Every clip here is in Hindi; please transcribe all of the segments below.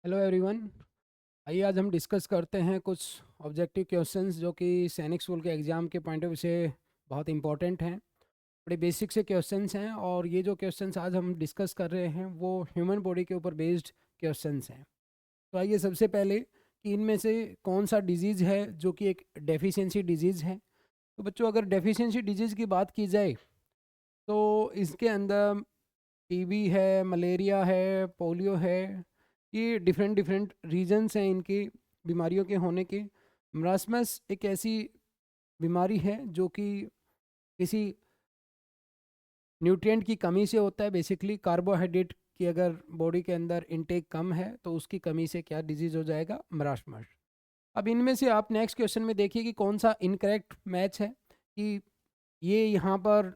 Hello everyone. आइए आज हम डिस्कस करते हैं कुछ ऑब्जेक्टिव क्वेश्चंस जो कि सैनिक स्कूल के एग्ज़ाम के पॉइंट ऑफ व्यू से बहुत इंपॉर्टेंट हैं। बड़े बेसिक से क्वेश्चंस हैं और ये जो क्वेश्चंस आज हम डिस्कस कर रहे हैं वो ह्यूमन बॉडी के ऊपर बेस्ड क्वेश्चंस हैं। तो आइए सबसे पहले कि इनमें से कौन सा डिजीज़ है जो कि एक डेफिशिएंसी डिजीज़ है। तो बच्चों, अगर डेफिशिएंसी डिजीज़ की बात की जाए तो इसके अंदर टीबी है, मलेरिया है, पोलियो है। ये डिफरेंट डिफरेंट रीजन्स हैं इनकी बीमारियों के होने के। मरासमस एक ऐसी बीमारी है जो कि किसी न्यूट्रिएंट की कमी से होता है। बेसिकली कार्बोहाइड्रेट की अगर बॉडी के अंदर इनटेक कम है तो उसकी कमी से क्या डिजीज़ हो जाएगा, मरासमस। अब इनमें से आप नेक्स्ट क्वेश्चन में देखिए कि कौन सा इनकरेक्ट मैच है कि ये यहाँ पर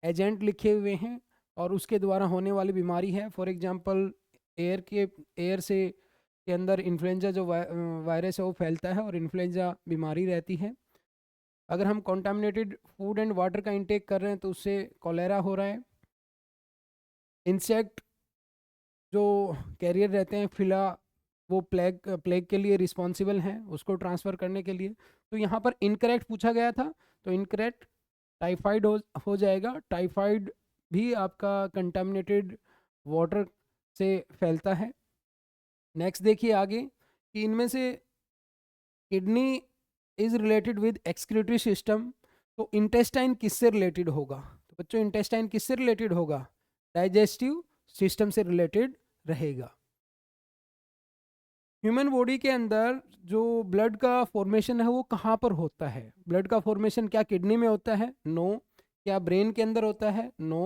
एजेंट लिखे हुए हैं और उसके द्वारा होने वाली बीमारी है। फॉर एग्जांपल एयर से के अंदर इन्फ्लुएंजा जो वायरस है वो फैलता है और इन्फ्लुएंजा बीमारी रहती है। अगर हम कॉन्टामिनेटेड फूड एंड वाटर का इंटेक कर रहे हैं तो उससे कॉलेरा हो रहा है। इंसेक्ट जो कैरियर रहते हैं फिला, वो प्लेग प्लेग के लिए रिस्पॉन्सिबल हैं उसको ट्रांसफ़र करने के लिए। तो यहाँ पर इनकरेक्ट पूछा गया था, तो इनकरेक्ट टाइफाइड हो जाएगा। टाइफाइड भी आपका कंटामिनेटेड वाटर से फैलता है। नेक्स्ट देखिए आगे कि इनमें से kidney is related with excretory system. तो इंटेस्टाइन किससे रिलेटेड होगा? तो बच्चों, इंटेस्टाइन किससे रिलेटेड होगा? डाइजेस्टिव सिस्टम से रिलेटेड रहेगा। ह्यूमन बॉडी के अंदर जो ब्लड का फॉर्मेशन है वो कहाँ पर होता है? ब्लड का फॉर्मेशन क्या किडनी में होता है? नो। क्या ब्रेन के अंदर होता है? नो।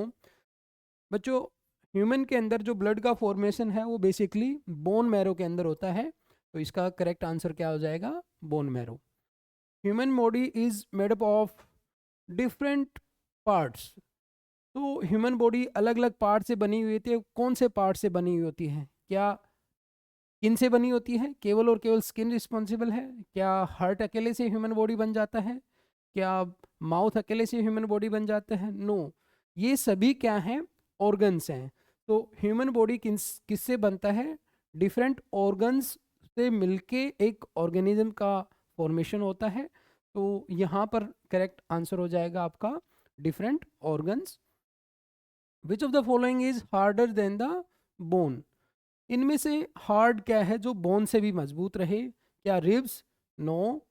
बच्चों, ह्यूमन के अंदर जो ब्लड का फॉर्मेशन है वो बेसिकली बोन मैरो के अंदर होता है। तो इसका करेक्ट आंसर क्या हो जाएगा? Bone marrow. Human body is made up of different parts. तो ह्यूमन बॉडी अलग अलग पार्ट से बनी हुई होती है। कौन से पार्ट से बनी हुई होती है? क्या स्किन से बनी होती है? केवल और केवल स्किन रिस्पॉन्सिबल है? क्या हार्ट अकेले से ह्यूमन बॉडी बन जाता है? क्या माउथ अकेले से ह्यूमन बॉडी बन जाता है? नो। ये सभी क्या हैं? ऑर्गन्स हैं। तो ह्यूमन बॉडी किससे बनता है? डिफरेंट ऑर्गन्स से मिलके एक ऑर्गेनिज्म का फॉर्मेशन होता है। तो यहाँ पर करेक्ट आंसर हो जाएगा आपका different organs. Which of the following is harder than the bone? इनमें से हार्ड क्या है जो बोन से भी मजबूत रहे? क्या ribs? No.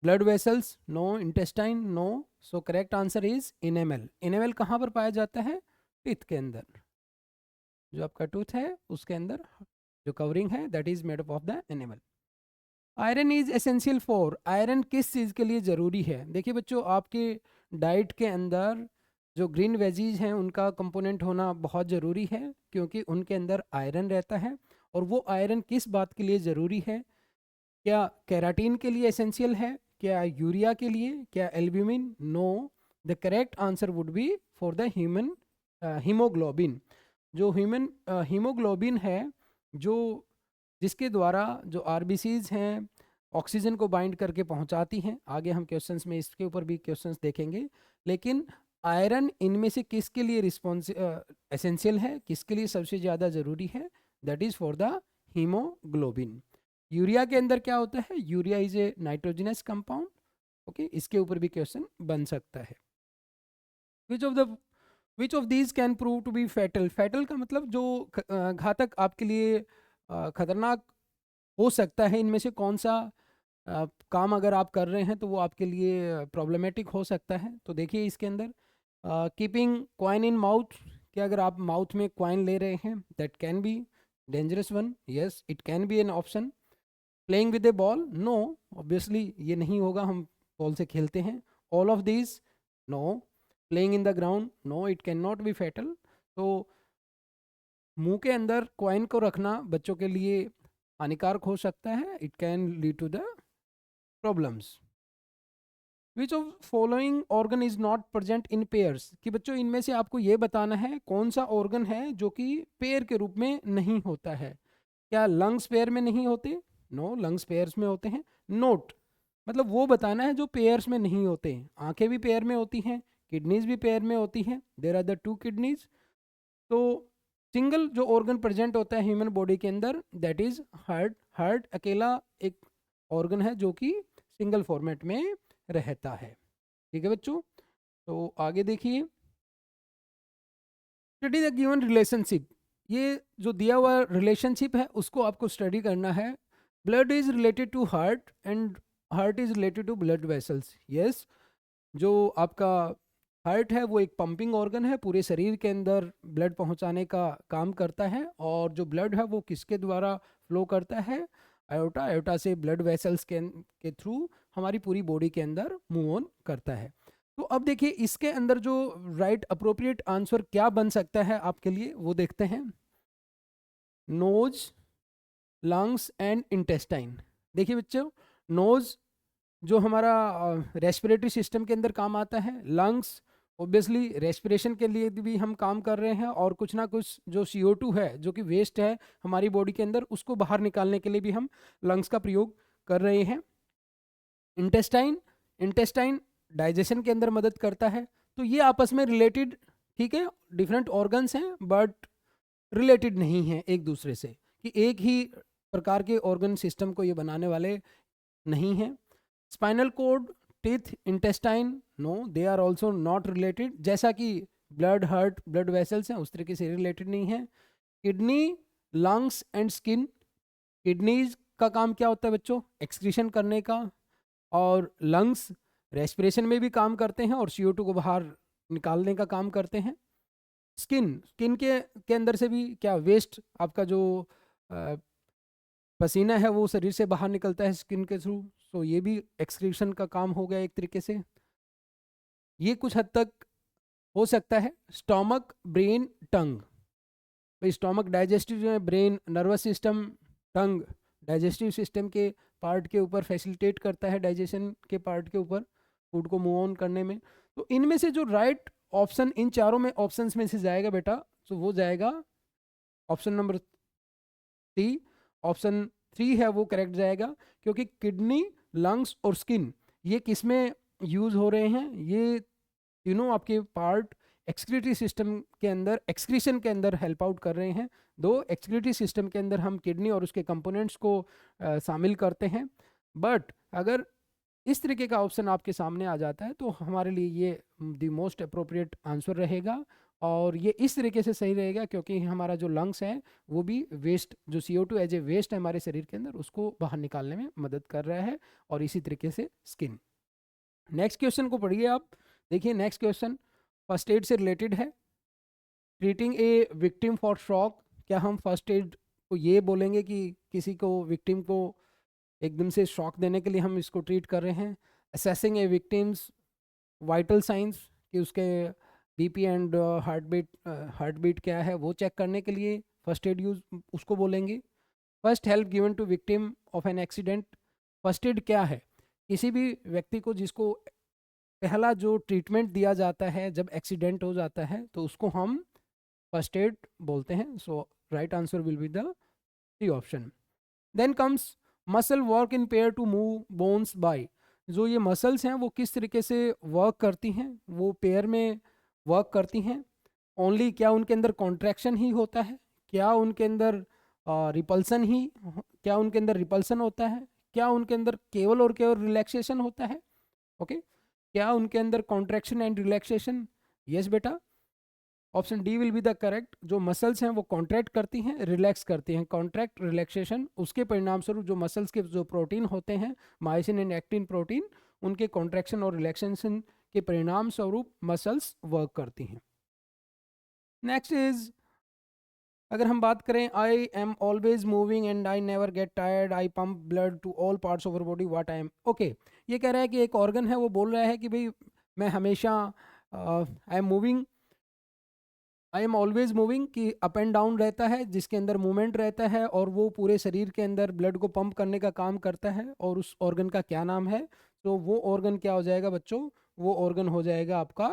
Blood vessels? No. Intestine? No. So correct answer is enamel. Enamel कहाँ पर पाया जाता है? टीथ के अंदर। जो आपका टूथ है उसके अंदर जो कवरिंग है that is made up of the animal. Iron is essential for. Iron किस चीज़ के लिए ज़रूरी है? देखिए बच्चों, आपके डाइट के अंदर जो ग्रीन वेजीज हैं उनका कंपोनेंट होना बहुत ज़रूरी है क्योंकि उनके अंदर आयरन रहता है। और वो आयरन किस बात के लिए ज़रूरी है? क्या केराटिन के लिए एसेंशियल है? क्या यूरिया के लिए? क्या albumin? No. The correct answer would be for the human haemoglobin. जो ह्यूमन हीमोग्लोबिन है, जो जिसके द्वारा जो आरबीसीज हैं ऑक्सीजन को बाइंड करके पहुंचाती हैं। आगे हम क्वेश्चंस में इसके ऊपर भी क्वेश्चंस देखेंगे। लेकिन आयरन इनमें से किसके लिए एसेंशियल है, किसके लिए सबसे ज़्यादा ज़रूरी है? That is for the haemoglobin. Urea के अंदर क्या होता है? Urea is a nitrogenous compound. Okay, इसके ऊपर भी क्वेश्चन बन सकता है। Which of the which of these can prove to be fatal? Fatal का मतलब जो घातक आपके लिए खतरनाक हो सकता है। इनमें से कौन सा काम अगर आप कर रहे हैं तो वो आपके लिए प्रॉब्लमेटिक हो सकता है? तो देखिए इसके अंदर कीपिंग क्वाइन इन माउथ। कि अगर आप माउथ में क्वाइन ले रहे हैं that can be dangerous one. Yes, it can be an option. Playing with a ball? No, obviously ये नहीं होगा, हम बॉल से खेलते हैं। All of these? No. Playing in the ground? No, it can not be fatal. तो मुंह के अंदर कॉइन को रखना बच्चों के लिए हानिकारक हो सकता है। It can lead to the problems. Which of following organ is not present in pairs? कि बच्चों, इनमें से आपको ये बताना है कौन सा ऑर्गन है जो कि पेयर के रूप में नहीं होता है। क्या लंग्स पेयर में नहीं होते? नो, लंग्स पेयर्स में होते हैं। नोट मतलब वो बताना है जो पेयर्स में नहीं होते हैं। आंखें भी पेयर में होती हैं, किडनीज भी पेयर में होती हैं। There are the two kidneys. तो सिंगल जो ऑर्गन प्रेजेंट होता है ह्यूमन बॉडी के अंदर, दैट इज हार्ट। हार्ट अकेला एक ऑर्गन है जो कि सिंगल फॉर्मेट में रहता है। ठीक है बच्चों, तो आगे देखिए, स्टडी द गिवन रिलेशनशिप। ये जो दिया हुआ रिलेशनशिप है उसको आपको स्टडी करना है। Blood is related to heart and heart is related to blood vessels. Yes, जो आपका हार्ट है वो एक पंपिंग ऑर्गन है, पूरे शरीर के अंदर ब्लड पहुंचाने का काम करता है। और जो ब्लड है वो किसके द्वारा फ्लो करता है? आयोटा। आयोटा से ब्लड वेसल्स के थ्रू हमारी पूरी बॉडी के अंदर मूव ऑन करता है। तो अब देखिए इसके अंदर जो राइट अप्रोप्रिएट आंसर क्या बन सकता है आपके लिए, वो देखते हैं। Nose, lungs and intestine. देखिए बच्चों, नोज जो हमारा रेस्पिरेटरी सिस्टम के अंदर काम आता है, लंग्स ऑब्वियसली रेस्पिरेशन के लिए भी हम काम कर रहे हैं, और कुछ ना कुछ जो CO2 है जो कि वेस्ट है हमारी बॉडी के अंदर उसको बाहर निकालने के लिए भी हम लंग्स का प्रयोग कर रहे हैं। इंटेस्टाइन, इंटेस्टाइन डाइजेशन के अंदर मदद करता है। तो ये आपस में रिलेटेड, ठीक है, डिफरेंट ऑर्गन्स हैं बट रिलेटेड नहीं है एक दूसरे से, कि एक ही प्रकार के ऑर्गन सिस्टम को ये बनाने वाले नहीं हैं। Spinal cord, teeth, intestine, no they are also not related. जैसा कि ब्लड, हार्ट, ब्लड वेसल्स हैं उस तरीके से रिलेटेड नहीं है। Kidney, lungs and skin. Kidneys का काम क्या होता है बच्चों? एक्सक्रीशन करने का, और लंग्स रेस्पिरेशन में भी काम करते हैं और CO2 को बाहर निकालने का काम करते हैं। स्किन, स्किन के अंदर से भी क्या वेस्ट, आपका जो पसीना है वो शरीर से बाहर निकलता है स्किन के थ्रू, तो ये भी एक्सक्रीशन का काम हो गया एक तरीके से। ये कुछ हद तक हो सकता है। स्टोमक, ब्रेन, टंग। भाई स्टोमक डाइजेस्टिव जो है, ब्रेन नर्वस सिस्टम, टंग डाइजेस्टिव सिस्टम के पार्ट के ऊपर फैसिलिटेट करता है, डाइजेशन के पार्ट के ऊपर फूड को मूव ऑन करने में। तो इनमें से जो राइट ऑप्शन इन चारों में ऑप्शंस में से जाएगा बेटा, तो वो जाएगा ऑप्शन नंबर 3। ऑप्शन 3 है वो करेक्ट जाएगा, क्योंकि किडनी, लंग्स और स्किन ये किस में यूज हो रहे हैं? ये तीनों आपके पार्ट एक्सक्रीटरी सिस्टम के अंदर, एक्सक्रीशन के अंदर हेल्प आउट कर रहे हैं। दो एक्सक्रीटरी सिस्टम के अंदर हम किडनी और उसके कंपोनेंट्स को शामिल करते हैं, बट अगर इस तरीके का ऑप्शन आपके सामने आ जाता है तो हमारे लिए ये द मोस्ट अप्रोप्रिएट आंसर रहेगा। और ये इस तरीके से सही रहेगा क्योंकि हमारा जो लंग्स है वो भी वेस्ट, जो CO2 एज ए वेस्ट है हमारे शरीर के अंदर, उसको बाहर निकालने में मदद कर रहा है। और इसी तरीके से स्किन। नेक्स्ट क्वेश्चन को पढ़िए आप। देखिए नेक्स्ट क्वेश्चन फर्स्ट एड से रिलेटेड है। Treating a victim for shock. क्या हम फर्स्ट एड को ये बोलेंगे कि किसी को, विक्टिम को एकदम से शॉक देने के लिए हम इसको ट्रीट कर रहे हैं? असेसिंग ए विक्टिम्स वाइटल साइंस, कि उसके BP एंड हार्ट बीट क्या है वो चेक करने के लिए फर्स्ट एड यूज उसको बोलेंगे। First help given to victim of an accident. First aid क्या है? किसी भी व्यक्ति को जिसको पहला जो ट्रीटमेंट दिया जाता है जब एक्सीडेंट हो जाता है तो उसको हम फर्स्ट एड बोलते हैं। So right answer will be the 3 option. Then comes muscle work in pair to move bones by. जो ये मसल्स हैं वो किस तरीके से वर्क करती हैं? वो पेयर में वर्क करती हैं। ओनली क्या उनके अंदर कॉन्ट्रैक्शन ही होता है? क्या उनके अंदर रिपल्सन ही, क्या उनके अंदर रिपल्सन होता है? क्या उनके अंदर केवल और केवल रिलैक्सेशन होता है? ओके, क्या उनके अंदर कॉन्ट्रैक्शन एंड रिलैक्सेशन? यस बेटा, option D will be the correct. जो मसल्स हैं वो कॉन्ट्रैक्ट करती हैं, रिलैक्स करती हैं। कॉन्ट्रैक्ट, रिलैक्सेशन, उसके परिणाम स्वरूप जो मसल्स के जो प्रोटीन होते हैं, मायोसिन एंड एक्टिन प्रोटीन, उनके कॉन्ट्रैक्शन और रिलैक्सेशन के परिणाम स्वरूप मसल्स वर्क करती हैं। नेक्स्ट इज, अगर हम बात करें, I am always moving and I never get tired, I pump blood to all parts of our body, what I am. Okay, ये कह रहा है कि एक ऑर्गन है वो बोल रहा है कि भाई मैं हमेशा I am moving, I am always moving, कि अप एंड डाउन रहता है, जिसके अंदर मूवमेंट रहता है और वो पूरे शरीर के अंदर ब्लड को पंप करने का काम करता है। और उस ऑर्गन का क्या नाम है? तो वो ऑर्गन क्या हो जाएगा बच्चों? वो ऑर्गन हो जाएगा आपका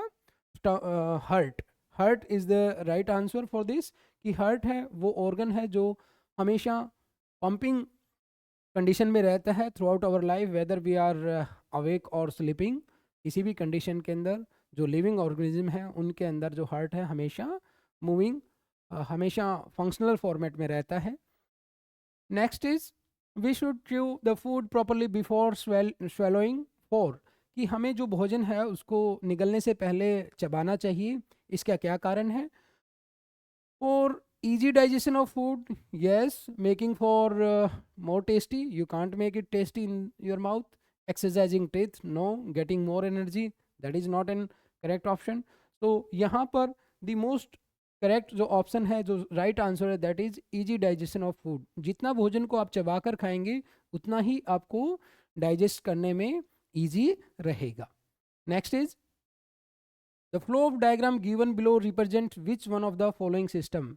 heart. Heart is the right answer for this. कि हार्ट है वो ऑर्गन है जो हमेशा पंपिंग कंडीशन में रहता है throughout our life, whether we are awake और स्लीपिंग। किसी भी कंडीशन के अंदर जो लिविंग ऑर्गेनिज्म है उनके अंदर जो हार्ट है हमेशा मूविंग हमेशा फंक्शनल फॉर्मेट में रहता है। Next is we should chew the food properly before swallowing. Four, कि हमें जो भोजन है उसको निगलने से पहले चबाना चाहिए। इसका क्या कारण है? For easy digestion of food, yes. Making for more tasty, you can't make it tasty in your mouth. Exercising teeth, no. Getting more energy, that is not an correct option. So यहाँ पर the most करेक्ट जो ऑप्शन है, जो राइट आंसर है, that is easy digestion of food. जितना भोजन को आप चबाकर खाएंगे उतना ही आपको डाइजेस्ट करने में इजी रहेगा। Next is the flow of diagram given below represent which one of the following system.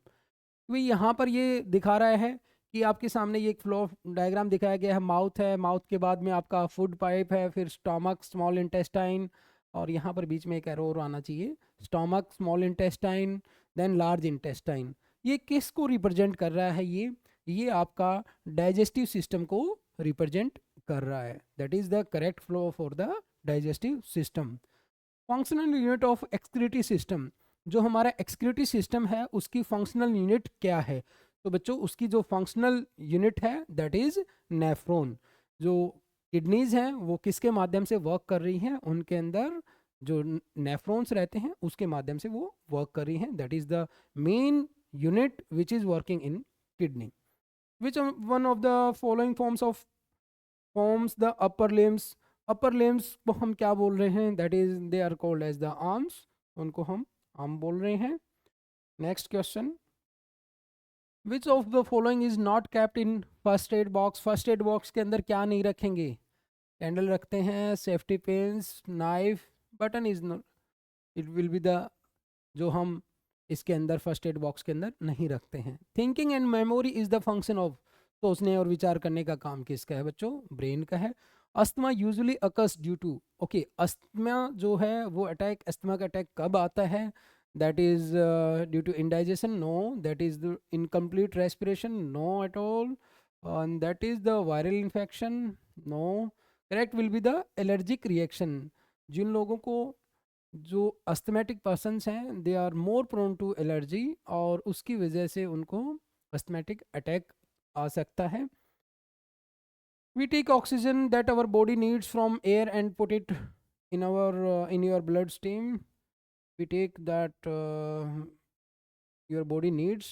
तो यहाँ पर ये दिखा रहा है कि आपके सामने ये एक फ्लो डायग्राम दिखाया गया है। माउथ है, माउथ के बाद में आपका फूड पाइप है, फिर स्टमक, स्मॉल इंटेस्टाइन, और यहाँ पर बीच में एक एरो आना चाहिए, stomach, small intestine, then large intestine. ये किस को रिप्रेजेंट कर रहा है? ये आपका डाइजेस्टिव सिस्टम को रिप्रेजेंट कर रहा है। That is the correct flow for the digestive system. Functional unit of excretory system, जो हमारा एक्सक्रीटरी सिस्टम है उसकी फंक्शनल यूनिट क्या है? तो बच्चों उसकी जो फंक्शनल यूनिट है दैट इज नेफ्रॉन। जो किडनीज हैं वो किसके माध्यम से वर्क कर रही हैं? उनके अंदर जो नेफ्रॉन्स रहते हैं उसके माध्यम से वो वर्क कर रही हैं। That is the main unit which is working in kidney. Which one of the following forms the upper limbs. Upper limbs को हम क्या बोल रहे हैं? That is they are called as the arms, उनको हम आर्म बोल रहे हैं। Next question, which of the following is not kept in first aid box. First aid box के अंदर क्या नहीं रखेंगे? कैंडल रखते हैं, safety pins, knife, button is not, it will be the जो हम इसके अंदर फर्स्ट एड बॉक्स के अंदर नहीं रखते हैं। Thinking and memory is the function of, सोचने और विचार करने का काम किसका है बच्चों? ब्रेन का है। Asthma usually occurs due to, okay, asthma जो है वो अटैक, अस्थमा का अटैक कब आता है? That is due to indigestion, no. That is the incomplete respiration, no at all. That is the viral infection, no. Correct will be the allergic reaction. जिन लोगों को, जो अस्थमेटिक पर्सनस हैं, they are more prone to allergy, और उसकी वजह से उनको अस्थमेटिक अटैक आ सकता है। We take oxygen that our body needs from air and put it in your bloodstream. We take that your body needs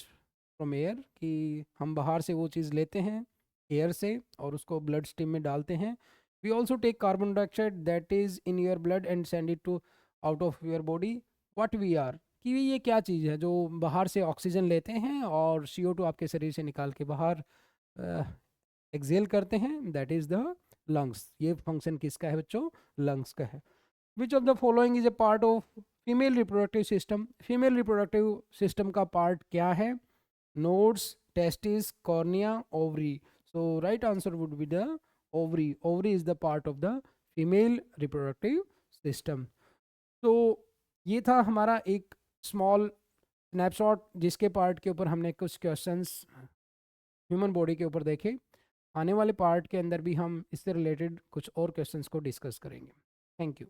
from air, कि हम बाहर से वो चीज़ लेते हैं एयर से और उसको ब्लड स्ट्रीम में डालते हैं। We also take carbon dioxide that is in your blood and send it to out of your body. What we are, कि ये क्या चीज़ है जो बाहर से ऑक्सीजन लेते हैं और CO2 आपके शरीर से निकाल के बाहर एक्सेल करते हैं? That is the lungs. ये फंक्शन किसका है बच्चों? लंग्स का है। Which of the following is a part of female reproductive system. Female reproductive system का पार्ट क्या है? Nodes, testis, cornea, ovary. So right answer would be the ovary. Ovary is the part of the female reproductive system. तो ये था हमारा एक स्मॉल स्नैपशॉट जिसके पार्ट के ऊपर हमने कुछ क्वेश्चंस ह्यूमन बॉडी के ऊपर देखे। आने वाले पार्ट के अंदर भी हम इससे रिलेटेड कुछ और क्वेश्चंस को डिस्कस करेंगे। Thank you.